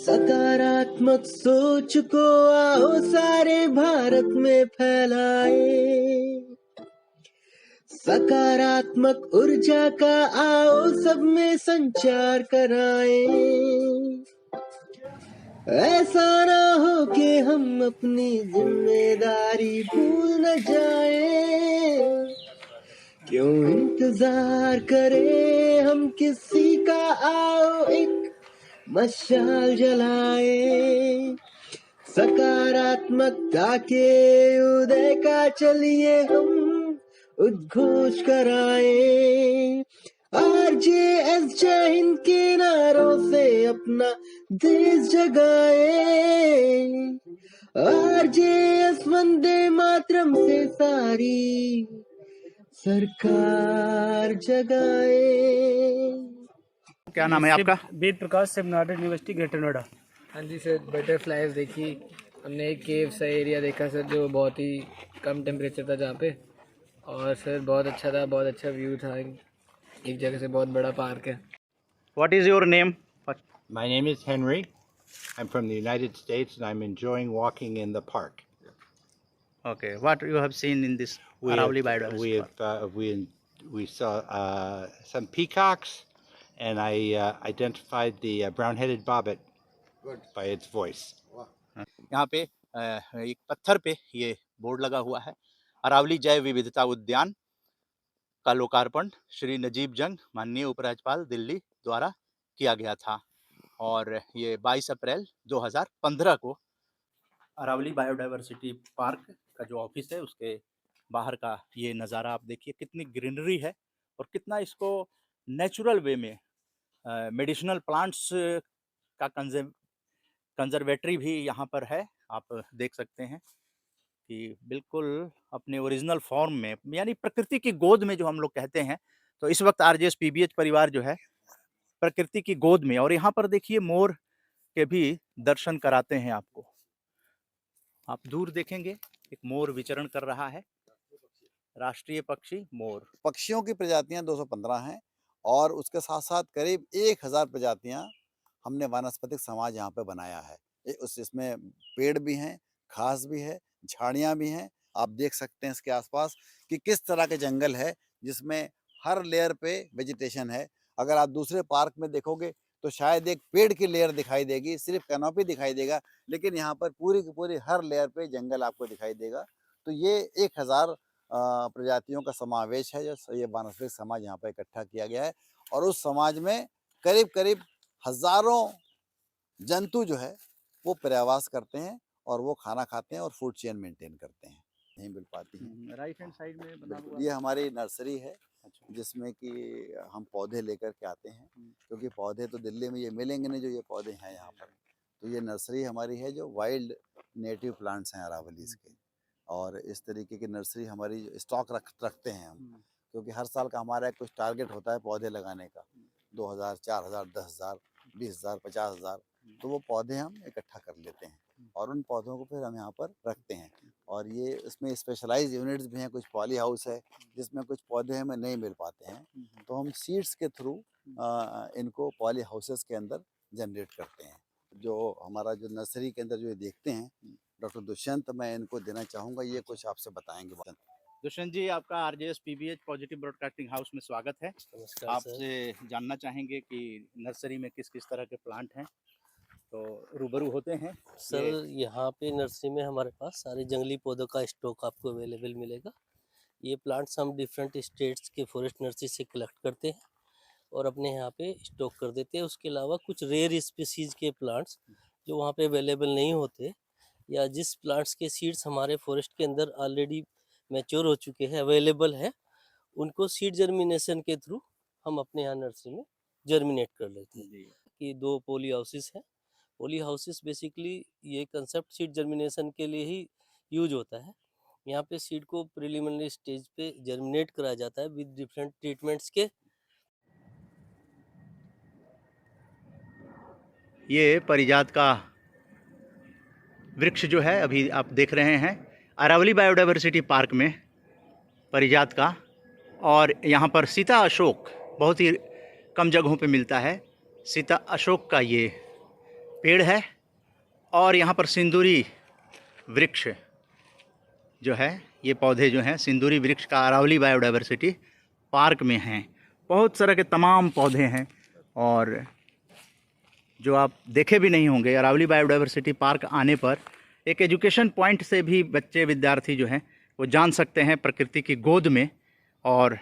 सकारात्मक सोच को आओ सारे भारत में फैलाए, सकारात्मक ऊर्जा का आओ सब में संचार कराए। ऐसा ना हो कि हम अपनी जिम्मेदारी भूल न जाए, क्यों इंतजार करें हम किसी का, आओ एक मशाल जलाए। सकारात्मकता के उदय का चलिए हम उद्घोष कराए। RJS जय हिंद के नारों से अपना देश जगाए, RJS वंदे मातरम से सारी सरकार जगाए। क्या नाम है आपका? वेद प्रकाश से यूनिवर्सिटी ग्रेटर नोएडा। हाँ जी सर, बटरफ्लाइज देखी हमने, एक केव सा एरिया देखा सर जो बहुत ही कम टेम्परेचर था जहाँ पे, और सर बहुत अच्छा था, बहुत अच्छा व्यू था, एक जगह से बहुत बड़ा पार्क है। What is your name? My name is Henry. I'm from the United States and I'm enjoying walking in the park. Okay, what you have seen in this Aravalli Biodiversity Park? We saw some peacocks and I identified the brown-headed bobbitt by its voice. यहाँ पे एक पत्थर पे ये board लगा हुआ है, अरावली जैव विविधता उद्यान का लोकार्पण श्री नजीब जंग माननीय उपराज्यपाल दिल्ली द्वारा किया गया था, और ये 22 अप्रैल 2015 को अरावली बायोडाइवर्सिटी पार्क का जो ऑफिस है उसके बाहर का ये नज़ारा आप देखिए, कितनी ग्रीनरी है और कितना इसको नेचुरल वे में मेडिसिनल प्लांट्स का कंजर्वेटरी भी यहाँ पर है। आप देख सकते हैं कि बिल्कुल अपने ओरिजिनल फॉर्म में, यानी प्रकृति की गोद में जो हम लोग कहते हैं, तो इस वक्त RJS PBH परिवार जो है प्रकृति की गोद में, और यहाँ पर देखिए मोर के भी दर्शन कराते हैं आपको। आप दूर देखेंगे एक मोर विचरण कर रहा है, राष्ट्रीय पक्षी मोर। पक्षियों की प्रजातियां 215 हैं और उसके साथ साथ करीब 1000 प्रजातियां हमने वानस्पतिक समाज यहाँ पे बनाया है। इसमें पेड़ भी हैं, घास भी है, झाड़ियाँ भी हैं। आप देख सकते हैं इसके आसपास कि किस तरह के जंगल है जिसमें हर लेयर पे वेजिटेशन है। अगर आप दूसरे पार्क में देखोगे तो शायद एक पेड़ की लेयर दिखाई देगी, सिर्फ कैनोपी दिखाई देगा, लेकिन यहाँ पर पूरी की पूरी हर लेयर पे जंगल आपको दिखाई देगा। तो ये 1000 प्रजातियों का समावेश है जो ये वानस्पतिक समाज यहाँ पर इकट्ठा किया गया है, और उस समाज में करीब करीब हजारों जंतु जो है वो पर्यावास करते हैं और वो खाना खाते हैं और फूड चेन मेंटेन करते हैं। नहीं मिल पाती हैं। राइट हैंड साइड में बना हुआ ये हमारी नर्सरी है जिसमें कि हम पौधे लेकर के आते हैं, क्योंकि पौधे तो दिल्ली में ये मिलेंगे नहीं जो ये पौधे हैं यहाँ पर। तो ये नर्सरी हमारी है जो वाइल्ड नेटिव प्लांट्स हैं अरावलीज के, और इस तरीके की नर्सरी हमारी स्टॉक रखते हैं हम, क्योंकि हर साल का हमारा कुछ टारगेट होता है पौधे लगाने का, 2000, 4000, 10,000, 20,000, 50,000, तो वो पौधे हम इकट्ठा कर लेते हैं और उन पौधों को फिर हम यहाँ पर रखते हैं। और ये इसमें स्पेशलाइज यूनिट्स भी हैं, कुछ पॉली हाउस है जिसमें कुछ पौधे हमें नहीं मिल पाते हैं, तो हम सीड्स के थ्रू इनको पॉली हाउसेस के अंदर जनरेट करते हैं। जो हमारा जो नर्सरी के अंदर जो ये देखते हैं डॉक्टर दुष्यंत, मैं इनको देना चाहूँगा, ये कुछ आपसे बताएंगे। दुष्यंत जी, आपका RJS PBH positive broadcasting house में स्वागत है। आपसे जानना चाहेंगे कि नर्सरी में किस किस तरह के प्लांट हैं, तो रूबरू होते हैं सर। यहाँ पे नर्सरी में हमारे पास सारे जंगली पौधों का स्टॉक आपको अवेलेबल मिलेगा। ये प्लांट्स हम डिफरेंट स्टेट्स के फॉरेस्ट नर्सरी से कलेक्ट करते हैं और अपने यहाँ पे स्टॉक कर देते हैं। उसके अलावा कुछ रेयर स्पीसीज के प्लांट्स जो वहाँ पे अवेलेबल नहीं होते, या जिस प्लांट्स के सीड्स हमारे फॉरेस्ट के अंदर ऑलरेडी मैच्योर हो चुके हैं, अवेलेबल है, उनको सीड जर्मिनेशन के थ्रू हम अपने यहाँ नर्सरी में जर्मिनेट कर लेते हैं। कि 2 पॉली हाउसेस हैं। पॉली हाउसेस बेसिकली ये कंसेप्ट सीड जर्मिनेशन के लिए ही यूज होता है। यहाँ पे सीड को प्रिलिमिनरी स्टेज पे जर्मिनेट कराया जाता है विद डिफरेंट ट्रीटमेंट्स के। ये परिजात का वृक्ष जो है अभी आप देख रहे हैं अरावली बायोडाइवर्सिटी पार्क में परिजात का, और यहाँ पर सीता अशोक बहुत ही कम जगहों पे मिलता है। सीता अशोक का ये पेड़ है और यहाँ पर सिंदूरी वृक्ष जो है, ये पौधे जो हैं सिंदूरी वृक्ष का अरावली बायोडाइवर्सिटी पार्क में हैं। बहुत तरह के तमाम पौधे हैं और जो आप देखे भी नहीं होंगे। अरावली बायोडाइवर्सिटी पार्क आने पर एक एजुकेशन पॉइंट से भी बच्चे विद्यार्थी जो हैं वो जान सकते हैं प्रकृति की गोद में, और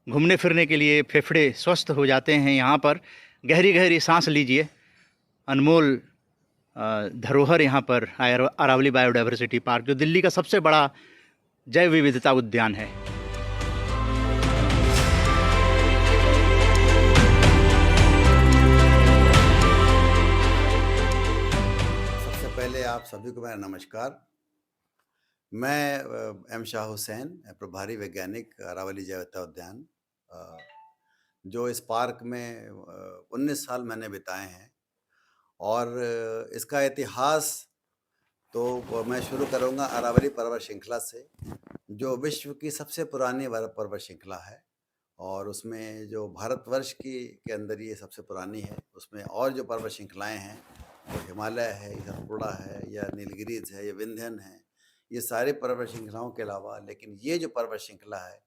घूमने फिरने के लिए फेफड़े स्वस्थ हो जाते हैं। यहाँ पर गहरी गहरी सांस लीजिए। अनमोल धरोहर यहाँ पर अरावली बायोडाइवर्सिटी पार्क, जो दिल्ली का सबसे बड़ा जैव विविधता उद्यान है। सबसे पहले आप सभी को मेरा नमस्कार। मैं एम शाह हुसैन, प्रभारी वैज्ञानिक अरावली जैव विविधता उद्यान, जो इस पार्क में 19 साल मैंने बिताए हैं। और इसका इतिहास तो मैं शुरू करूंगा अरावली पर्वत श्रृंखला से, जो विश्व की सबसे पुरानी पर्वत श्रृंखला है। और उसमें जो भारतवर्ष के अंदर ये सबसे पुरानी है। उसमें और जो पर्वत श्रृंखलाएँ हैं, तो हिमालय है, या सतपुड़ा है, या नीलगिरीज है, या विंध्यन है, ये सारे पर्वत श्रृंखलाओं के अलावा लेकिन ये जो पर्वत श्रृंखला है,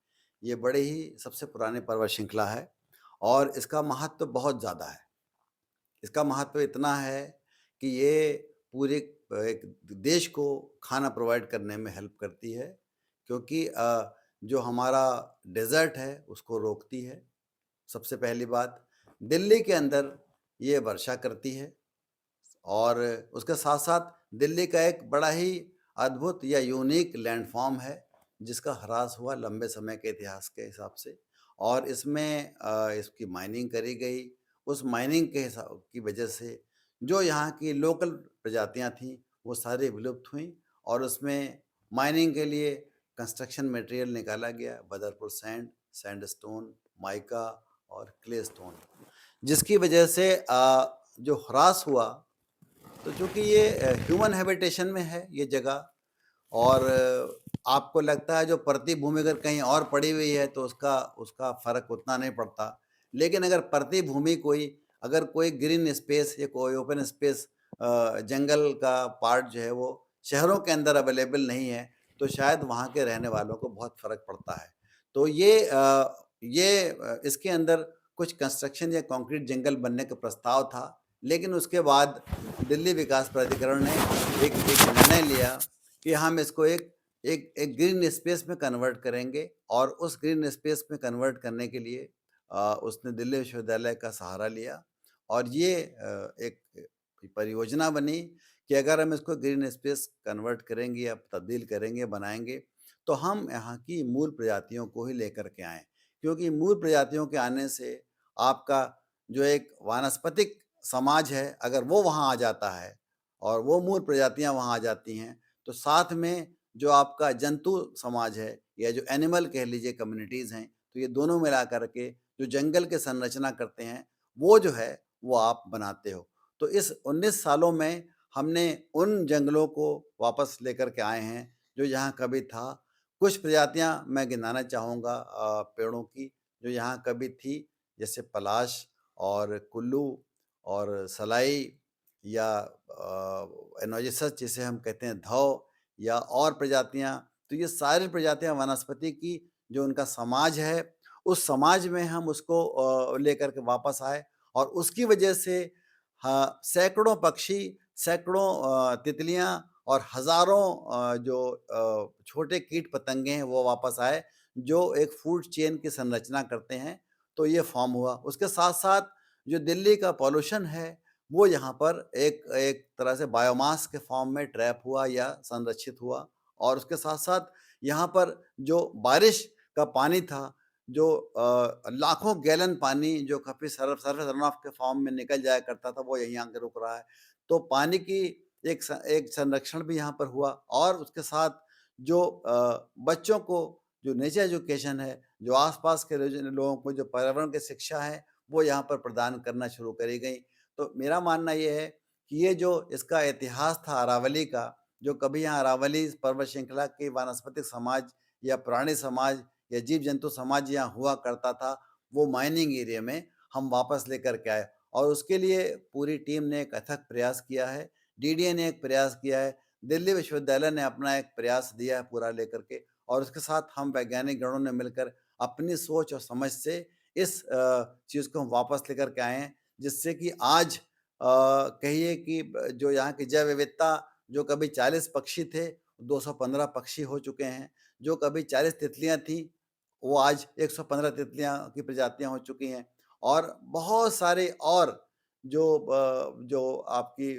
ये बड़े ही सबसे पुराने पर्वत श्रृंखला है। और इसका महत्व बहुत ज़्यादा है। इसका महत्व इतना है कि ये पूरे एक देश को खाना प्रोवाइड करने में हेल्प करती है, क्योंकि जो हमारा डेजर्ट है उसको रोकती है। सबसे पहली बात, दिल्ली के अंदर ये वर्षा करती है, और उसके साथ साथ दिल्ली का एक बड़ा ही अद्भुत या यूनिक लैंडफॉर्म है, जिसका ह्रास हुआ लंबे समय के इतिहास के हिसाब से। और इसमें इसकी माइनिंग करी गई। उस माइनिंग के हिसाब की वजह से जो यहाँ की लोकल प्रजातियाँ थीं वो सारी विलुप्त हुईं, और उसमें माइनिंग के लिए कंस्ट्रक्शन मटेरियल निकाला गया, बदरपुर सैंड, सैंडस्टोन, माइका और क्ले स्टोन, जिसकी वजह से जो ह्रास हुआ, तो चूँकि ये ह्यूमन हैबिटेशन में है ये जगह, और आपको लगता है जो परती भूमि अगर कहीं और पड़ी हुई है तो उसका फ़र्क उतना नहीं पड़ता। लेकिन अगर परती भूमि अगर कोई ग्रीन स्पेस या कोई ओपन स्पेस जंगल का पार्ट जो है वो शहरों के अंदर अवेलेबल नहीं है, तो शायद वहाँ के रहने वालों को बहुत फ़र्क पड़ता है। तो इसके अंदर कुछ कंस्ट्रक्शन या कंक्रीट जंगल बनने का प्रस्ताव था, लेकिन उसके बाद दिल्ली विकास प्राधिकरण ने एक निर्णय लिया कि हम इसको एक ग्रीन स्पेस में कन्वर्ट करेंगे। और उस ग्रीन स्पेस में कन्वर्ट करने के लिए उसने दिल्ली विश्वविद्यालय का सहारा लिया, और ये एक परियोजना बनी कि अगर हम इसको ग्रीन स्पेस कन्वर्ट करेंगे या तब्दील करेंगे, बनाएंगे, तो हम यहाँ की मूल प्रजातियों को ही लेकर के आएँ। क्योंकि मूल प्रजातियों के आने से आपका जो एक वानस्पतिक समाज है, अगर वो वहाँ आ जाता है और वो मूल प्रजातियाँ वहाँ आ जाती हैं, तो साथ में जो आपका जंतु समाज है या जो एनिमल कह लीजिए कम्युनिटीज़ हैं, तो ये दोनों मिला कर के जो जंगल के संरचना करते हैं, वो जो है वो आप बनाते हो। तो इस 19 सालों में हमने उन जंगलों को वापस लेकर के आए हैं जो यहाँ कभी था। कुछ प्रजातियाँ मैं गिनाना चाहूँगा पेड़ों की जो यहाँ कभी थी, जैसे पलाश और कुल्लू और सलाई, या एनोजिसस जिसे हम कहते हैं धौ, या और प्रजातियाँ। तो ये सारी प्रजातियाँ वनस्पति की जो उनका समाज है, उस समाज में हम उसको लेकर के वापस आए, और उसकी वजह से हाँ, सैकड़ों पक्षी, सैकड़ों तितलियाँ और हज़ारों जो छोटे कीट पतंगे हैं वो वापस आए, जो एक फूड चेन की संरचना करते हैं। तो ये फॉर्म हुआ। उसके साथ साथ जो दिल्ली का पॉल्यूशन है वो यहाँ पर एक तरह से बायोमास के फॉर्म में ट्रैप हुआ या संरक्षित हुआ। और उसके साथ साथ यहाँ पर जो बारिश का पानी था, जो लाखों गैलन पानी जो कभी सरफेस रन ऑफ के फॉर्म में निकल जाया करता था, वो यहीं आके रुक रहा है। तो पानी की एक संरक्षण भी यहाँ पर हुआ। और उसके साथ जो बच्चों को जो नेचर एजुकेशन है, जो आसपास के लोगों को जो पर्यावरण की शिक्षा है, वो यहाँ पर प्रदान करना शुरू करी गई। तो मेरा मानना ये है कि ये जो इसका इतिहास था अरावली का, जो कभी यहाँ अरावली पर्वत श्रृंखला के वानस्पतिक समाज या प्राणी समाज या जीव जंतु समाज यहाँ हुआ करता था, वो माइनिंग एरिया में हम वापस लेकर के आए। और उसके लिए पूरी टीम ने एक अथक प्रयास किया है। डीडीए ने एक प्रयास किया है, दिल्ली विश्वविद्यालय ने अपना एक प्रयास दिया है पूरा लेकर के, और उसके साथ हम वैज्ञानिक गणों ने मिलकर अपनी सोच और समझ से इस चीज़ को हम वापस लेकर के आए हैं, जिससे कि आज कहिए कि जो यहाँ की जैव विविधता, जो कभी 40 पक्षी थे, 215 पक्षी हो चुके हैं। जो कभी 40 तितलियाँ थीं, वो आज 115 तितलियाँ की प्रजातियाँ हो चुकी हैं, और बहुत सारे और जो आपकी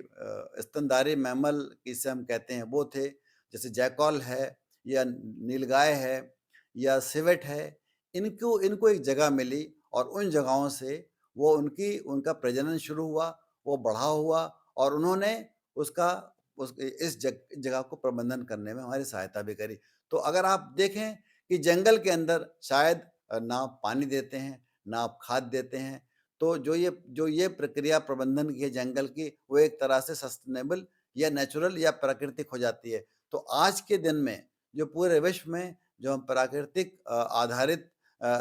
स्तनधारी मैमल जिसे हम कहते हैं वो थे, जैसे जैकॉल है या नीलगाय है या सिवेट है। इनको इनको एक जगह मिली और उन जगहों से वो उनका प्रजनन शुरू हुआ, वो बढ़ा हुआ, और उन्होंने उसका इस जगह को प्रबंधन करने में हमारी सहायता भी करी। तो अगर आप देखें कि जंगल के अंदर शायद ना आप पानी देते हैं, ना आप खाद देते हैं, तो जो ये प्रक्रिया प्रबंधन की है जंगल की, वो एक तरह से सस्टेनेबल या नेचुरल या प्राकृतिक हो जाती है। तो आज के दिन में जो पूरे विश्व में जो हम प्राकृतिक आधारित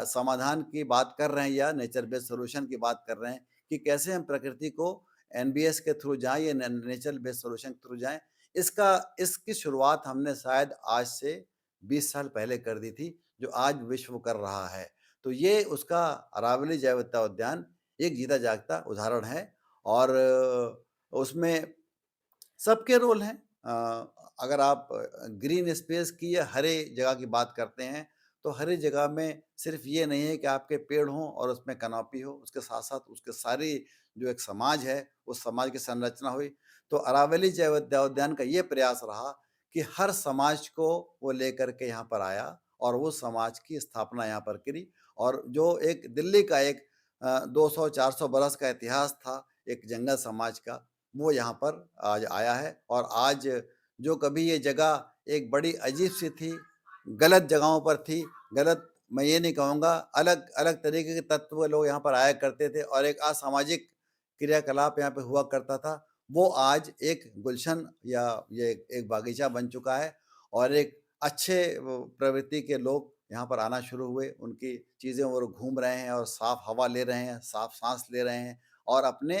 समाधान की बात कर रहे हैं या नेचर बेस्ड सॉल्यूशन की बात कर रहे हैं कि कैसे हम प्रकृति को एनबीएस के थ्रू जाएं या नेचर बेस्ड सॉल्यूशन के थ्रू जाएं, इसकी शुरुआत हमने शायद आज से 20 साल पहले कर दी थी, जो आज विश्व कर रहा है। तो ये उसका अरावली जैव विविधता उद्यान एक जीता जागता उदाहरण है, और उसमें सबके रोल हैं। अगर आप ग्रीन स्पेस की या हरे जगह की बात करते हैं, तो हरी जगह में सिर्फ ये नहीं है कि आपके पेड़ हों और उसमें कैनोपी हो, उसके साथ-साथ उसके सारी जो एक समाज है, उस समाज की संरचना हुई। तो अरावली जैव विविधता उद्यान का ये प्रयास रहा कि हर समाज को वो लेकर के यहाँ पर आया और वो समाज की स्थापना यहाँ पर करी, और जो एक दिल्ली का एक 200-400 बरस का इतिहास था एक जंगल समाज का, वो यहाँ पर आज आया है। और आज जो कभी ये जगह एक बड़ी अजीब-सी थी, गलत जगहों पर थी, गलत मैं ये नहीं कहूँगा, अलग-अलग तरीके के तत्व लोग यहाँ पर आया करते थे और एक असामाजिक क्रियाकलाप यहाँ पे हुआ करता था, वो आज एक गुलशन या ये एक बागीचा बन चुका है, और एक अच्छे प्रवृत्ति के लोग यहाँ पर आना शुरू हुए, उनकी चीज़ें वो घूम रहे हैं और साफ हवा ले रहे हैं, साफ सांस ले रहे हैं, और अपने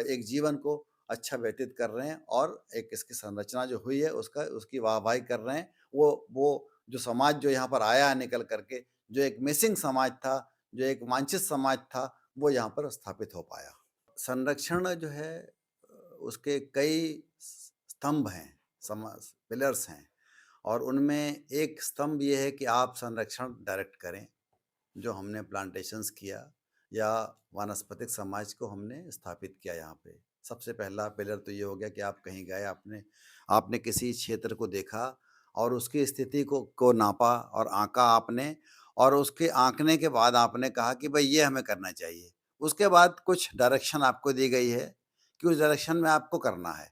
एक जीवन को अच्छा व्यतीत कर रहे हैं, और एक इसकी संरचना जो हुई है उसकी वाहवाही कर रहे हैं। वो जो समाज जो यहाँ पर आया है निकल करके, जो एक मिसिंग समाज था, जो एक वांछित समाज था, वो यहाँ पर स्थापित हो पाया। संरक्षण जो है उसके कई स्तंभ हैं, पिलर्स हैं, और उनमें एक स्तंभ ये है कि आप संरक्षण डायरेक्ट करें, जो हमने प्लांटेशंस किया या वानस्पतिक समाज को हमने स्थापित किया यहाँ पे। सबसे पहला पिलर तो ये हो गया कि आप कहीं गए, आपने किसी क्षेत्र को देखा और उसकी स्थिति को नापा और आंका आपने, और उसके आंकने के बाद आपने कहा कि भाई ये हमें करना चाहिए। उसके बाद कुछ डायरेक्शन आपको दी गई है कि उस डायरेक्शन में आपको करना है।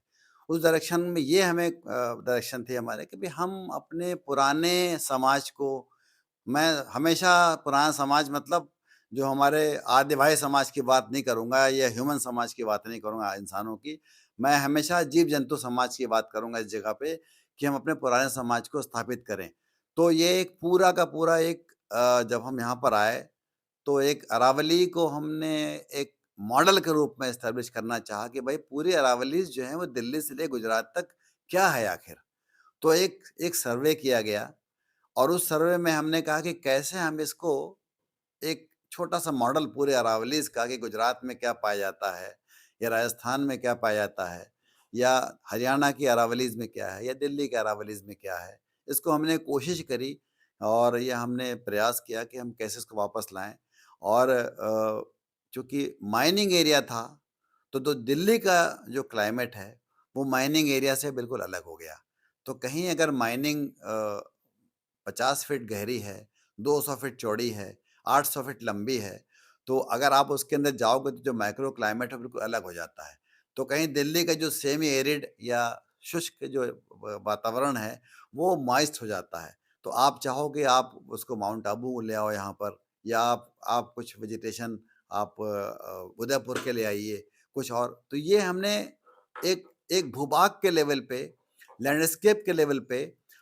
उस डायरेक्शन में ये हमें डायरेक्शन थे हमारे कि भाई हम अपने पुराने समाज को, मैं हमेशा पुराना समाज मतलब जो हमारे आदि भाई समाज की बात नहीं करूँगा या ह्यूमन समाज की बात नहीं करूँगा इंसानों की, मैं हमेशा जीव जंतु समाज की बात करूँगा इस जगह पे कि हम अपने पुराने समाज को स्थापित करें। तो ये एक पूरा का पूरा एक जब हम यहाँ पर आए, तो एक अरावली को हमने एक मॉडल के रूप में एस्टेब्लिश करना चाहा कि भाई पूरी अरावलीज़ जो हैं वो दिल्ली से ले गुजरात तक क्या है आखिर? तो एक सर्वे किया गया, और उस सर्वे में हमने कहा कि कैसे हम इसको एक छोटा-सा मॉडल पूरे अरावलीज़ का, कि गुजरात में क्या पाया जाता है, या राजस्थान में क्या पाया जाता है, या हरियाणा की अरावलीज़ में क्या है, या दिल्ली के अरावलीज़ में क्या है। इसको हमने कोशिश करी और ये हमने प्रयास किया कि हम कैसे इसको वापस लाएँ, और चूँकि माइनिंग एरिया था, तो दिल्ली का जो क्लाइमेट है, वो माइनिंग एरिया से बिल्कुल अलग हो गया। तो कहीं अगर माइनिंग 50 फीट गहरी है, 200 फीट चौड़ी है, 800 फीट लंबी है, तो अगर आप उसके अंदर जाओगे तो जो माइक्रो क्लाइमेट है बिल्कुल अलग हो जाता है। तो कहीं दिल्ली का जो सेमी एरिड या शुष्क जो वातावरण है, वो मॉइस्ट हो जाता है। तो आप चाहोगे आप उसको माउंट आबू ले आओ यहाँ पर, या आप कुछ वेजिटेशन आप उदयपुर के ले आइए, कुछ और। तो ये हमने एक भूभाग के लेवल पे, लैंडस्केप के लेवल पे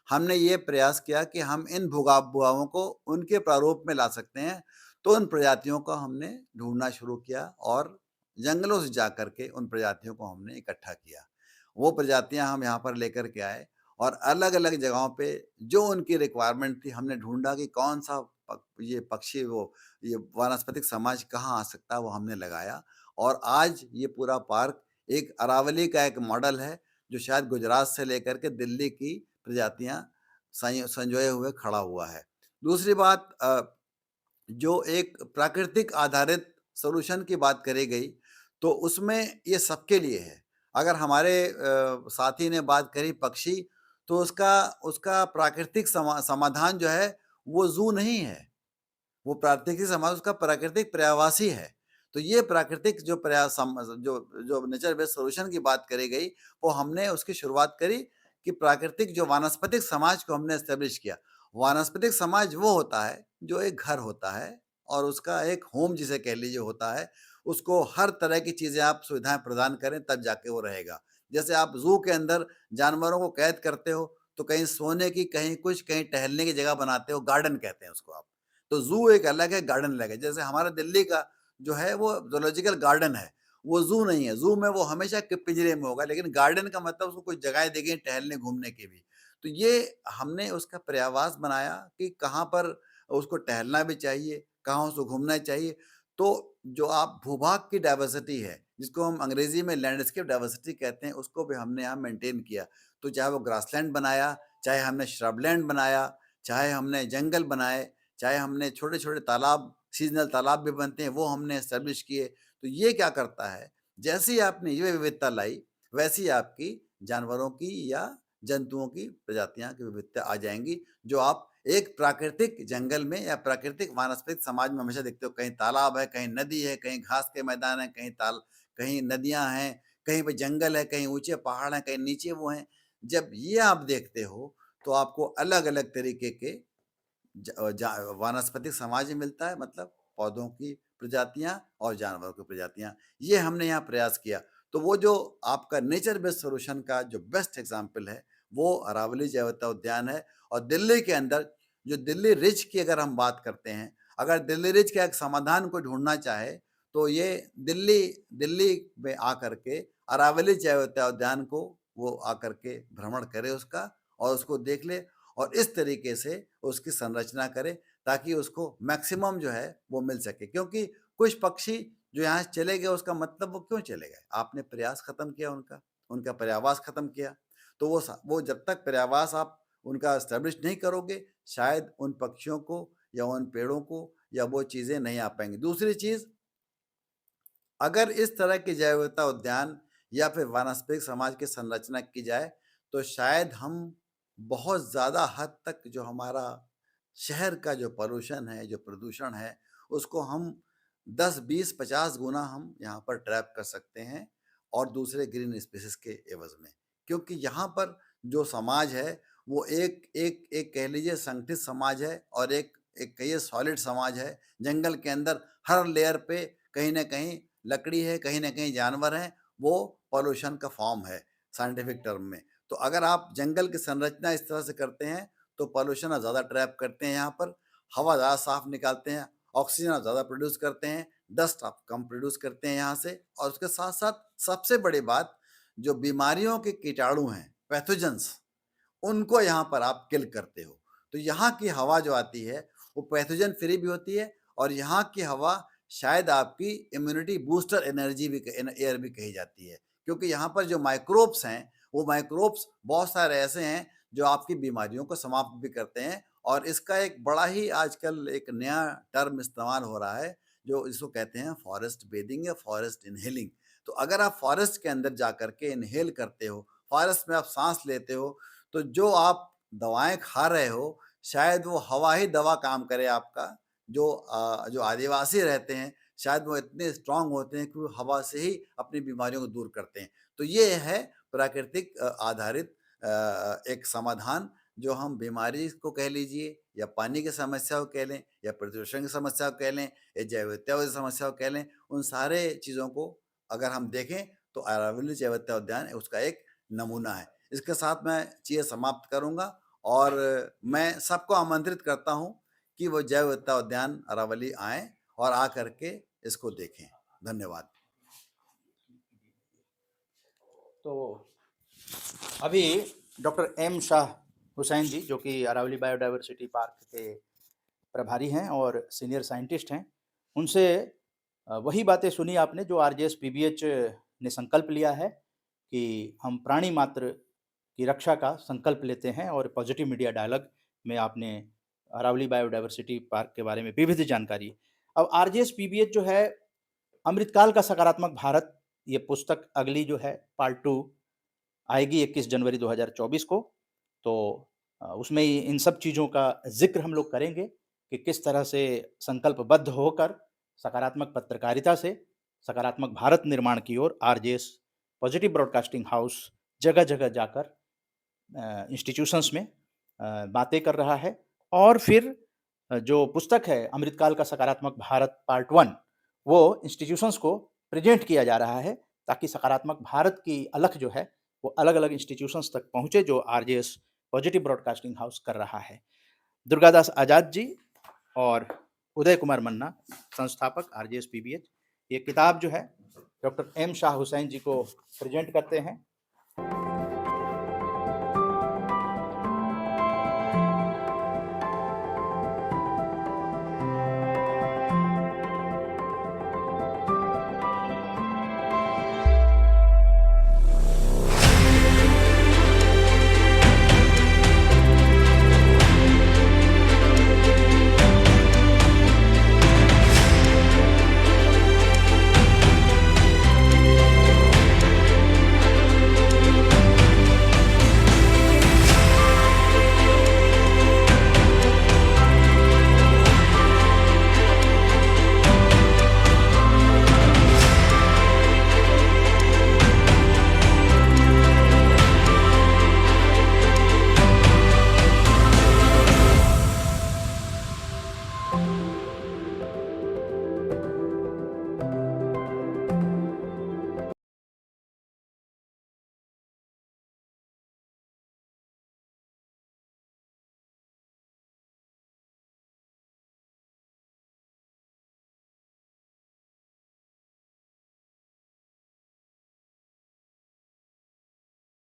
हमने ये प्रयास किया कि हम इन भूभागों को उनके प्रारूप में ला सकते हैं। तो उन प्रजातियों को हमने ढूँढना शुरू किया, और जंगलों से जा करके उन प्रजातियों को हमने इकट्ठा किया। वो प्रजातियां हम यहाँ पर लेकर के आए और अलग-अलग जगहों पे जो उनकी रिक्वायरमेंट थी हमने ढूँढा कि कौन-सा ये पक्षी ये वानस्पतिक समाज कहाँ आ सकता है, वो हमने लगाया और आज ये पूरा पार्क एक अरावली का एक मॉडल है, जो शायद गुजरात से लेकर के दिल्ली की प्रजातियां संजोए हुए खड़ा हुआ है। दूसरी बात, जो एक प्राकृतिक आधारित सॉल्यूशन की बात करी गई, तो उसमें ये सबके लिए है। अगर हमारे साथी ने बात करी पक्षी, तो उसका प्राकृतिक समाधान जो है वो ज़ू नहीं है, वो प्राकृतिक समाज उसका प्राकृतिक पर्यायवासी है। तो ये प्राकृतिक जो जो नेचर बेस्ड सॉल्यूशन की बात करी गई, वो हमने उसकी शुरुआत करी कि प्राकृतिक जो वानस्पतिक समाज को हमने एस्टेब्लिश किया। वानस्पतिक समाज वो होता है जो एक घर होता है और उसका एक होम जिसे कह लीजिए होता है, उसको हर तरह की चीज़ें आप सुविधाएँ प्रदान करें तब जाके वो रहेगा। जैसे आप ज़ू के अंदर जानवरों को कैद करते हो, तो कहीं सोने की, कहीं कुछ, कहीं टहलने की जगह बनाते हो, गार्डन कहते हैं उसको आप। तो ज़ू एक अलग है, गार्डन अलग है। जैसे हमारा दिल्ली का जो है वो ज़ूलॉजिकल गार्डन है, वो ज़ू नहीं है। ज़ू में वो हमेशा पिंजरे में होगा, लेकिन गार्डन का मतलब उसको कुछ जगहें दी गई टहलने घूमने की भी। तो ये हमने उसका पर्यावास बनाया कि कहाँ पर उसको टहलना भी चाहिए, कहाँ उसको घूमना चाहिए। तो जो आप भूभाग की डाइवर्सिटी है, जिसको हम अंग्रेजी में लैंडस्केप डाइवर्सिटी कहते हैं, उसको भी हमने यहाँ मेंटेन किया। तो चाहे वो ग्रासलैंड बनाया, चाहे हमने श्रबलैंड बनाया, चाहे हमने जंगल बनाए, चाहे हमने छोटे-छोटे तालाब, सीज़नल तालाब भी बनते हैं, वो हमने एस्टेब्लिश किए। तो ये क्या करता है, जैसे ही आपने ये विविधता लाई, वैसे ही आपकी जानवरों की या जंतुओं की प्रजातियाँ की विविधता आ जाएँगी, जो आप एक प्राकृतिक जंगल में या प्राकृतिक वानस्पतिक समाज में हमेशा देखते हो। कहीं तालाब है, कहीं नदी है, कहीं घास के मैदान हैं, कहीं नदियाँ हैं, कहीं पे जंगल है, कहीं ऊँचे पहाड़ हैं, कहीं नीचे वो हैं। जब ये आप देखते हो, तो आपको अलग-अलग तरीके के वानस्पतिक समाज में मिलता है, मतलब पौधों की प्रजातियां और जानवरों की प्रजातियां। ये हमने यहाँ प्रयास किया। तो वो जो आपका नेचर बेस्ड सॉल्यूशन का जो बेस्ट एग्जांपल है, वो अरावली जैव विविधता उद्यान है। और दिल्ली के अंदर जो दिल्ली रिज की अगर हम बात करते हैं, अगर दिल्ली रिज का एक समाधान को ढूंढना चाहे, तो ये दिल्ली दिल्ली में आकर के अरावली जैव विविधता उद्यान को वो आकर के भ्रमण करे उसका, और उसको देख ले और इस तरीके से उसकी संरचना करे, ताकि उसको मैक्सिमम जो है वो मिल सके। क्योंकि कुछ पक्षी जो यहाँ से चले गए, उसका मतलब वो क्यों चले गए? आपने प्रयास खत्म किया उनका पर्यावास खत्म किया। तो वो जब तक पर्यावास आप उनका एस्टेब्लिश नहीं करोगे, शायद उन पक्षियों को या उन पेड़ों को या वो चीज़ें नहीं आ पाएंगी। दूसरी चीज़, अगर इस तरह के जैव विविधता उद्यान या फिर वानस्पतिक समाज की संरचना की जाए, तो शायद हम बहुत ज़्यादा हद तक जो हमारा शहर का जो पॉल्यूशन है, जो प्रदूषण है, उसको हम 10, 20, 50 गुना हम यहाँ पर ट्रैप कर सकते हैं, और दूसरे ग्रीन स्पेसिस के एवज़ में। क्योंकि यहाँ पर जो समाज है, वो एक कह लीजिए संगठित समाज है, और एक एक कहिए सॉलिड समाज है। जंगल के अंदर हर लेयर पे कहीं न कहीं लकड़ी है, कहीं न कहीं जानवर हैं, वो पॉल्यूशन का फॉर्म है साइंटिफिक टर्म में। तो अगर आप जंगल की संरचना इस तरह से करते हैं, तो पॉल्यूशन आप ज़्यादा ट्रैप करते हैं यहाँ पर, हवा ज़्यादा साफ निकालते हैं, ऑक्सीजन आप ज़्यादा प्रोड्यूस करते हैं, डस्ट आप कम प्रोड्यूस करते हैं यहाँ से। और उसके साथ-साथ सबसे बड़ी बात, जो बीमारियों के कीटाणु हैं, पैथोजेंस, उनको यहाँ पर आप किल करते हो। तो यहाँ की हवा जो आती है, वो पैथोजन फ्री भी होती है, और यहाँ की हवा शायद आपकी इम्यूनिटी बूस्टर एनर्जी भी एयर भी कही जाती है। क्योंकि यहाँ पर जो माइक्रोब्स हैं, वो माइक्रोब्स बहुत सारे ऐसे हैं जो आपकी बीमारियों को समाप्त भी करते हैं। और इसका एक बड़ा ही आजकल एक नया टर्म इस्तेमाल हो रहा है, जो इसको कहते हैं फॉरेस्ट बेदिंग या फॉरेस्ट इनहेलिंग। तो अगर आप फॉरेस्ट के अंदर जा करके इनहेल करते हो, फॉरेस्ट में आप सांस लेते हो, तो जो आप दवाएं खा रहे हो, शायद वो हवा ही दवा काम करे आपका। जो आदिवासी रहते हैं, शायद वो इतने स्ट्रांग होते हैं कि वो हवा से ही अपनी बीमारियों को दूर करते हैं। तो ये है प्राकृतिक आधारित एक समाधान, जो हम बीमारी को कह लीजिए, या पानी की समस्या को कह लें, या प्रदूषण की समस्या को कह लें, या जैव विविधता की समस्या को कह लें, उन सारे चीज़ों को अगर हम देखें, तो अरावली जैव विविधता उद्यान उसका एक नमूना है। इसके साथ मैं चीज़ें समाप्त करूँगा, और मैं सबको आमंत्रित करता हूँ कि वो जैव विविधता उद्यान अरावली आएँ और आकर के इसको देखें। धन्यवाद। तो अभी डॉक्टर एम शाह हुसैन जी, जो कि अरावली बायोडाइवर्सिटी पार्क के प्रभारी हैं और सीनियर साइंटिस्ट हैं, उनसे वही बातें सुनी आपने जो आरजेएस पीबीएच ने संकल्प लिया है कि हम प्राणी मात्र की रक्षा का संकल्प लेते हैं। और पॉजिटिव मीडिया डायलॉग में आपने अरावली बायोडाइवर्सिटी पार्क के बारे में विविध जानकारी। अब आरजेएस पीबीएच जो है, अमृतकाल का सकारात्मक भारत, ये पुस्तक अगली जो है पार्ट 2 आएगी 21 जनवरी 2024 को। तो उसमें इन सब चीज़ों का जिक्र हम लोग करेंगे कि किस तरह से संकल्पबद्ध होकर सकारात्मक पत्रकारिता से सकारात्मक भारत निर्माण की ओर आरजेएस पॉजिटिव ब्रॉडकास्टिंग हाउस जगह जगह जाकर इंस्टीट्यूशंस में बातें कर रहा है। और फिर जो पुस्तक है अमृतकाल का सकारात्मक भारत पार्ट 1, वो इंस्टीट्यूशंस को प्रेजेंट किया जा रहा है ताकि सकारात्मक भारत की अलख जो है वो अलग अलग इंस्टीट्यूशंस तक पहुंचे, जो आरजेएस पॉजिटिव ब्रॉडकास्टिंग हाउस कर रहा है। दुर्गादास आजाद जी और उदय कुमार मन्ना, संस्थापक आरजेएस पीबीएच, ये किताब जो है डॉक्टर एम शाह हुसैन जी को प्रेजेंट करते हैं